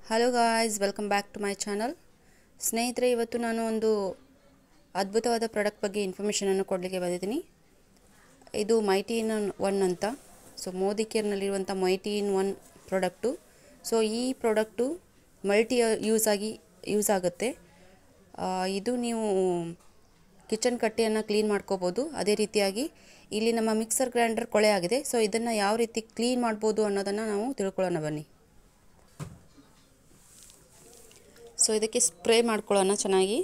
Hello guys, welcome back to my channel. ಸ್ನೇಹಿತರೆ, ಇವತ್ತು ನಾನು ಒಂದು ಅದ್ಭುತವಾದ ಪ್ರಾಡಕ್ಟ್ ಬಗ್ಗೆ ಇನ್ಫಾರ್ಮೇಷನನ್ನು ಕೊಡಲಿಕ್ಕೆ ಬಂದಿದ್ದೀನಿ. ಇದು ಮೈಟಿ ಇನ್ ಒನ್ ಅಂತ. ಸೊ ಮೋದಿ ಕೇರ್ನಲ್ಲಿರುವಂಥ mighty in one product. So ಈ ಪ್ರಾಡಕ್ಟು ಮಲ್ಟಿ ಯೂಸ್ ಆಗುತ್ತೆ. ಇದು ನೀವು ಕಿಚನ್ ಕಟ್ಟೆಯನ್ನು ಕ್ಲೀನ್ ಮಾಡ್ಕೋಬೋದು. ಅದೇ ರೀತಿಯಾಗಿ ಇಲ್ಲಿ ನಮ್ಮ ಮಿಕ್ಸರ್ ಗ್ರೈಂಡರ್ ಕೊಳೆ ಆಗಿದೆ. ಸೊ ಇದನ್ನು ಯಾವ ರೀತಿ ಕ್ಲೀನ್ ಮಾಡ್ಬೋದು ಅನ್ನೋದನ್ನು ನಾವು ತಿಳ್ಕೊಳ್ಳೋಣ ಬನ್ನಿ. ಸೊ ಇದಕ್ಕೆ ಸ್ಪ್ರೇ ಮಾಡ್ಕೊಳ್ಳೋಣ ಚೆನ್ನಾಗಿ.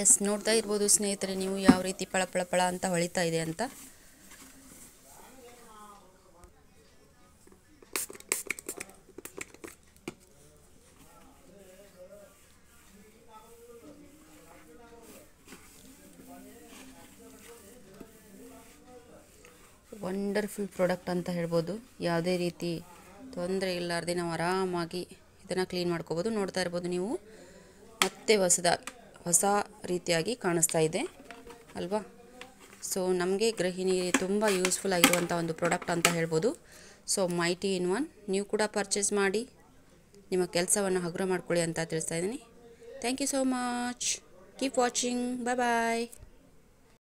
ಎಸ್, ನೋಡ್ತಾ ಇರ್ಬೋದು ಸ್ನೇಹಿತರೆ ನೀವು ಯಾವ ರೀತಿ ಪಳ ಅಂತ ಹೊಳಿತಾ ಇದೆ ಅಂತ. ವಂಡರ್ಫುಲ್ ಪ್ರಾಡಕ್ಟ್ ಅಂತ ಹೇಳ್ಬೋದು. ಯಾವುದೇ ರೀತಿ ತೊಂದರೆ ಇಲ್ಲಾರ್ದೆ ನಾವು ಆರಾಮಾಗಿ ಇದನ್ನು ಕ್ಲೀನ್ ಮಾಡ್ಕೋಬೋದು. ನೋಡ್ತಾ ಇರ್ಬೋದು ನೀವು, ಮತ್ತೆ ಹೊಸ ರೀತಿಯಾಗಿ ಕಾಣಿಸ್ತಾ ಇದೆ ಅಲ್ವಾ. ಸೊ ನಮಗೆ ಗೃಹಿಣಿ ತುಂಬ ಯೂಸ್ಫುಲ್ ಆಗಿರುವಂಥ ಒಂದು ಪ್ರಾಡಕ್ಟ್ ಅಂತ ಹೇಳ್ಬೋದು. ಸೊ ಮೈಟಿ ಇನ್ ಒನ್ ನೀವು ಕೂಡ ಪರ್ಚೇಸ್ ಮಾಡಿ ನಿಮ್ಮ ಕೆಲಸವನ್ನು ಹಗುರ ಮಾಡ್ಕೊಳ್ಳಿ ಅಂತ ತಿಳಿಸ್ತಾ ಇದ್ದೀನಿ. Thank you so much. Keep watching. Bye.